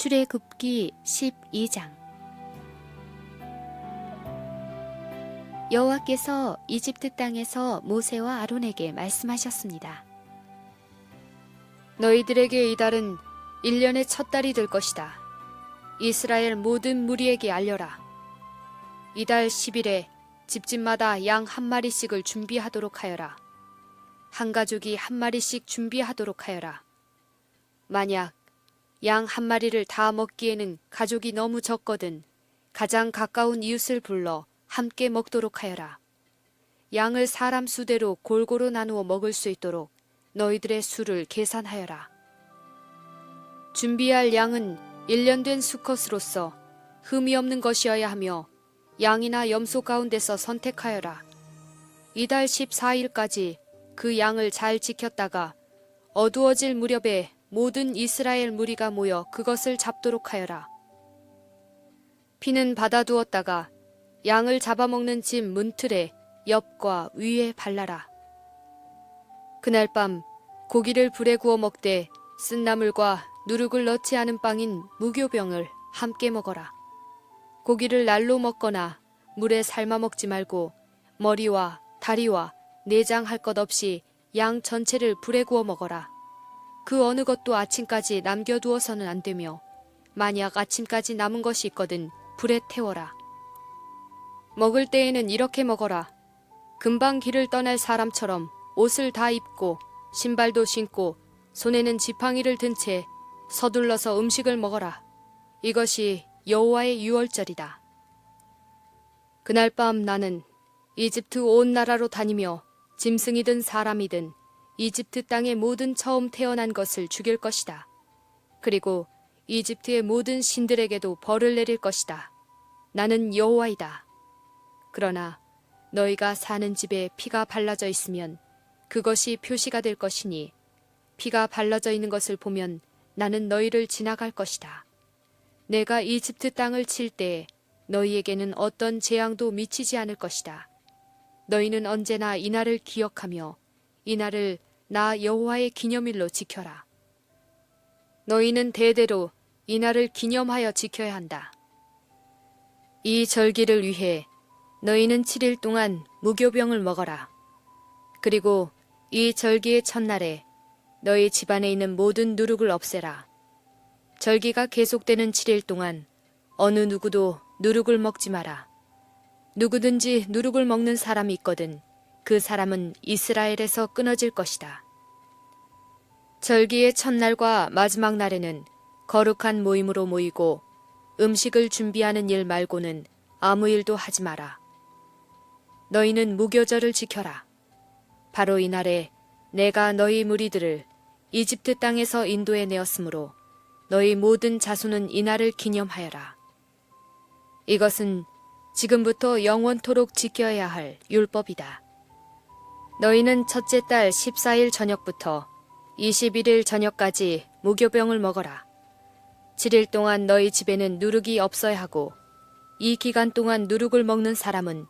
출애굽기 12장. 여호와께서 이집트 땅에서 모세와 아론에게 말씀하셨습니다. 너희들에게 이달은 1년의 첫 달이 될 것이다. 이스라엘 모든 무리에게 알려라. 이달 10일에 집집마다 양 한 마리씩을 준비하도록 하여라. 한 가족이 한 마리씩 준비하도록 하여라. 만약 양 한 마리를 다 먹기에는 가족이 너무 적거든 가장 가까운 이웃을 불러 함께 먹도록 하여라. 양을 사람 수대로 골고루 나누어 먹을 수 있도록 너희들의 수를 계산하여라. 준비할 양은 1년 된 수컷으로서 흠이 없는 것이어야 하며 양이나 염소 가운데서 선택하여라. 이달 14일까지 그 양을 잘 지켰다가 어두워질 무렵에 모든 이스라엘 무리가 모여 그것을 잡도록 하여라. 피는 받아두었다가 양을 잡아먹는 집 문틀에 옆과 위에 발라라. 그날 밤 고기를 불에 구워 먹되 쓴나물과 누룩을 넣지 않은 빵인 무교병을 함께 먹어라. 고기를 날로 먹거나 물에 삶아 먹지 말고 머리와 다리와 내장 할 것 없이 양 전체를 불에 구워 먹어라. 그 어느 것도 아침까지 남겨두어서는 안 되며 만약 아침까지 남은 것이 있거든 불에 태워라. 먹을 때에는 이렇게 먹어라. 금방 길을 떠날 사람처럼 옷을 다 입고 신발도 신고 손에는 지팡이를 든 채 서둘러서 음식을 먹어라. 이것이 여호와의 유월절이다. 그날 밤 나는 이집트 온 나라로 다니며 짐승이든 사람이든 이집트 땅의 모든 처음 태어난 것을 죽일 것이다. 그리고 이집트의 모든 신들에게도 벌을 내릴 것이다. 나는 여호와이다. 그러나 너희가 사는 집에 피가 발라져 있으면 그것이 표시가 될 것이니 피가 발라져 있는 것을 보면 나는 너희를 지나갈 것이다. 내가 이집트 땅을 칠 때에 너희에게는 어떤 재앙도 미치지 않을 것이다. 너희는 언제나 이날을 기억하며 이날을 나 여호와의 기념일로 지켜라. 너희는 대대로 이날을 기념하여 지켜야 한다. 이 절기를 위해 너희는 7일 동안 무교병을 먹어라. 그리고 이 절기의 첫날에 너희 집안에 있는 모든 누룩을 없애라. 절기가 계속되는 7일 동안 어느 누구도 누룩을 먹지 마라. 누구든지 누룩을 먹는 사람이 있거든 그 사람은 이스라엘에서 끊어질 것이다. 절기의 첫날과 마지막 날에는 거룩한 모임으로 모이고 음식을 준비하는 일 말고는 아무 일도 하지 마라. 너희는 무교절을 지켜라. 바로 이날에 내가 너희 무리들을 이집트 땅에서 인도해 내었으므로 너희 모든 자손은 이날을 기념하여라. 이것은 지금부터 영원토록 지켜야 할 율법이다. 너희는 첫째 달 14일 저녁부터 21일 저녁까지 무교병을 먹어라. 7일 동안 너희 집에는 누룩이 없어야 하고 이 기간 동안 누룩을 먹는 사람은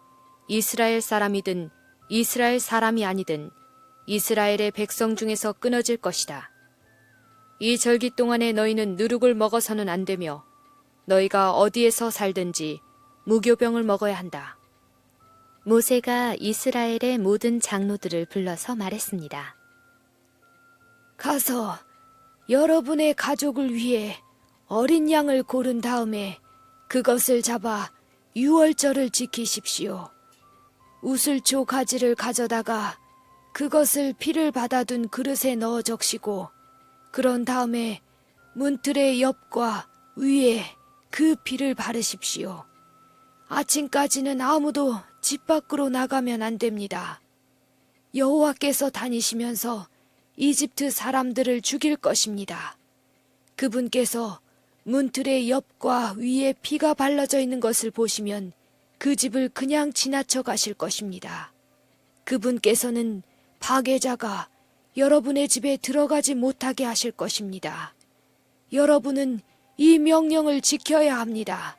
이스라엘 사람이든 이스라엘 사람이 아니든 이스라엘의 백성 중에서 끊어질 것이다. 이 절기 동안에 너희는 누룩을 먹어서는 안 되며 너희가 어디에서 살든지 무교병을 먹어야 한다. 모세가 이스라엘의 모든 장로들을 불러서 말했습니다. 가서 여러분의 가족을 위해 어린 양을 고른 다음에 그것을 잡아 유월절을 지키십시오. 우슬초 가지를 가져다가 그것을 피를 받아둔 그릇에 넣어 적시고 그런 다음에 문틀의 옆과 위에 그 피를 바르십시오. 아침까지는 아무도 집 밖으로 나가면 안 됩니다. 여호와께서 다니시면서 이집트 사람들을 죽일 것입니다. 그분께서 문틀의 옆과 위에 피가 발라져 있는 것을 보시면 그 집을 그냥 지나쳐 가실 것입니다. 그분께서는 파괴자가 여러분의 집에 들어가지 못하게 하실 것입니다. 여러분은 이 명령을 지켜야 합니다.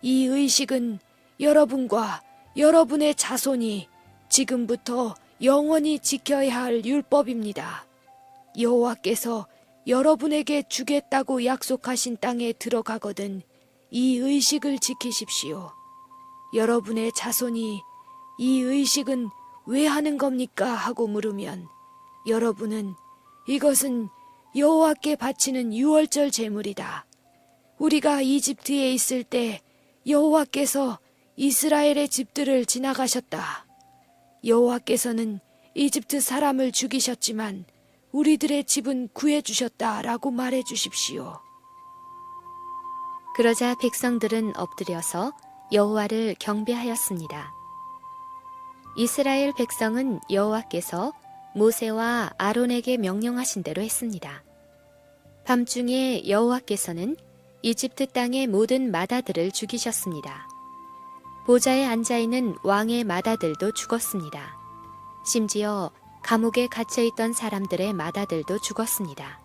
이 의식은 여러분과 여러분의 자손이 지금부터 영원히 지켜야 할 율법입니다. 여호와께서 여러분에게 주겠다고 약속하신 땅에 들어가거든 이 의식을 지키십시오. 여러분의 자손이 이 의식은 왜 하는 겁니까? 하고 물으면 여러분은 이것은 여호와께 바치는 유월절 제물이다. 우리가 이집트에 있을 때 여호와께서 이스라엘의 집들을 지나가셨다. 여호와께서는 이집트 사람을 죽이셨지만 우리들의 집은 구해주셨다라고 말해 주십시오. 그러자 백성들은 엎드려서 여호와를 경배하였습니다. 이스라엘 백성은 여호와께서 모세와 아론에게 명령하신 대로 했습니다. 밤중에 여호와께서는 이집트 땅의 모든 마다들을 죽이셨습니다. 보좌에 앉아있는 왕의 마다들도 죽었습니다. 심지어 감옥에 갇혀있던 사람들의 마다들도 죽었습니다.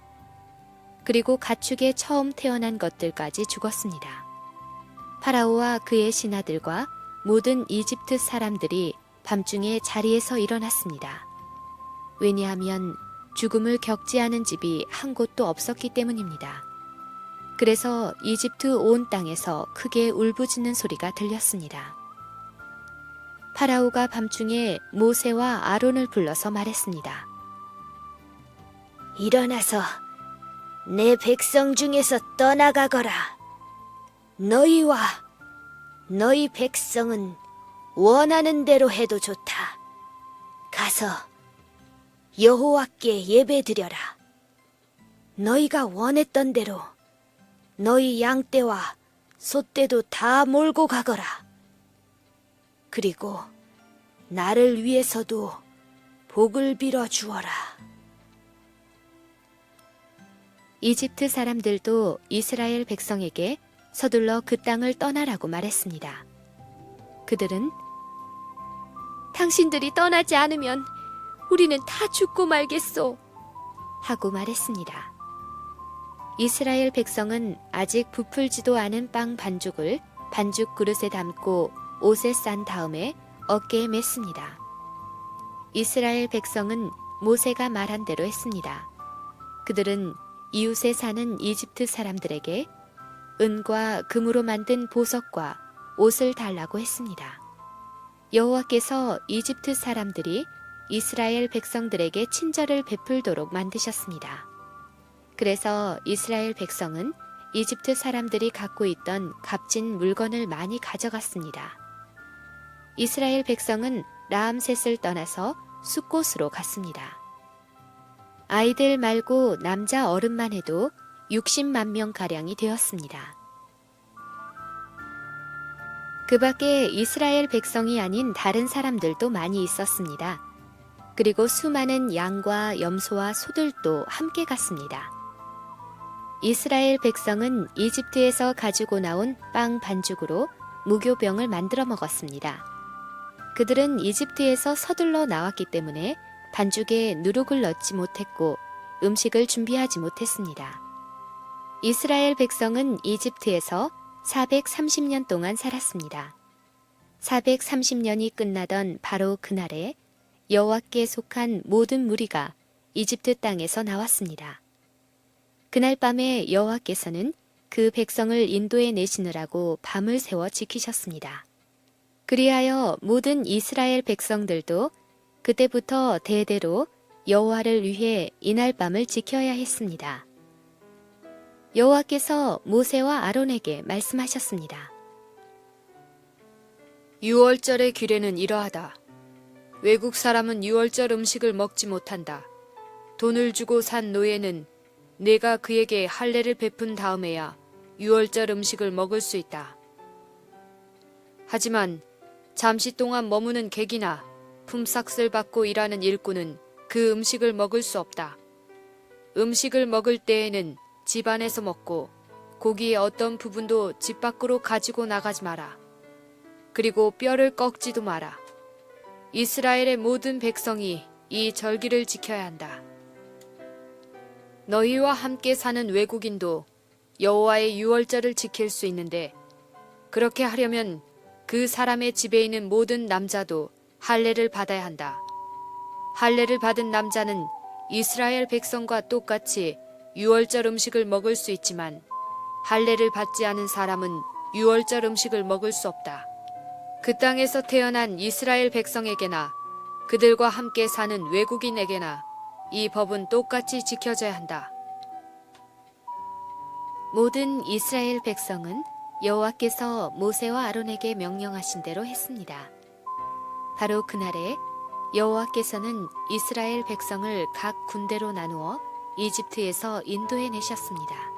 그리고 가축에 처음 태어난 것들까지 죽었습니다. 파라오와 그의 신하들과 모든 이집트 사람들이 밤중에 자리에서 일어났습니다. 왜냐하면 죽음을 겪지 않은 집이 한 곳도 없었기 때문입니다. 그래서 이집트 온 땅에서 크게 울부짖는 소리가 들렸습니다. 파라오가 밤중에 모세와 아론을 불러서 말했습니다. 일어나서 내 백성 중에서 떠나가거라. 너희와 너희 백성은 원하는 대로 해도 좋다. 가서 여호와께 예배드려라. 너희가 원했던 대로 너희 양떼와 소떼도 다 몰고 가거라. 그리고 나를 위해서도 복을 빌어 주어라. 이집트 사람들도 이스라엘 백성에게 서둘러 그 땅을 떠나라고 말했습니다. 그들은 당신들이 떠나지 않으면 우리는 다 죽고 말겠소. 하고 말했습니다. 이스라엘 백성은 아직 부풀지도 않은 빵 반죽을 반죽 그릇에 담고 옷에 싼 다음에 어깨에 맸습니다. 이스라엘 백성은 모세가 말한 대로 했습니다. 그들은 이웃에 사는 이집트 사람들에게 은과 금으로 만든 보석과 옷을 달라고 했습니다. 여호와께서 이집트 사람들이 이스라엘 백성들에게 친절을 베풀도록 만드셨습니다. 그래서 이스라엘 백성은 이집트 사람들이 갖고 있던 값진 물건을 많이 가져갔습니다. 이스라엘 백성은 라암셋을 떠나서 숫곳으로 갔습니다. 아이들 말고 남자 어른만 해도 60만 명가량이 되었습니다. 그 밖에 이스라엘 백성이 아닌 다른 사람들도 많이 있었습니다. 그리고 수많은 양과 염소와 소들도 함께 갔습니다. 이스라엘 백성은 이집트에서 가지고 나온 빵 반죽으로 무교병을 만들어 먹었습니다. 그들은 이집트에서 서둘러 나왔기 때문에 반죽에 누룩을 넣지 못했고 음식을 준비하지 못했습니다. 이스라엘 백성은 이집트에서 430년 동안 살았습니다. 430년이 끝나던 바로 그날에 여호와께 속한 모든 무리가 이집트 땅에서 나왔습니다. 그날 밤에 여호와께서는 그 백성을 인도해 내시느라고 밤을 새워 지키셨습니다. 그리하여 모든 이스라엘 백성들도 그때부터 대대로 여호와를 위해 이날 밤을 지켜야 했습니다. 여호와께서 모세와 아론에게 말씀하셨습니다. 유월절의 규례는 이러하다. 외국 사람은 유월절 음식을 먹지 못한다. 돈을 주고 산 노예는 내가 그에게 할례를 베푼 다음에야 유월절 음식을 먹을 수 있다. 하지만 잠시 동안 머무는 객이나 품삯을 받고 일하는 일꾼은 그 음식을 먹을 수 없다. 음식을 먹을 때에는 집 안에서 먹고 고기의 어떤 부분도 집 밖으로 가지고 나가지 마라. 그리고 뼈를 꺾지도 마라. 이스라엘의 모든 백성이 이 절기를 지켜야 한다. 너희와 함께 사는 외국인도 여호와의 유월절을 지킬 수 있는데 그렇게 하려면 그 사람의 집에 있는 모든 남자도 할례를 받아야 한다. 할례를 받은 남자는 이스라엘 백성과 똑같이 유월절 음식을 먹을 수 있지만 할례를 받지 않은 사람은 유월절 음식을 먹을 수 없다. 그 땅에서 태어난 이스라엘 백성에게나 그들과 함께 사는 외국인에게나 이 법은 똑같이 지켜져야 한다. 모든 이스라엘 백성은 여호와께서 모세와 아론에게 명령하신 대로 했습니다. 바로 그날에 여호와께서는 이스라엘 백성을 각 군대로 나누어 이집트에서 인도해 내셨습니다.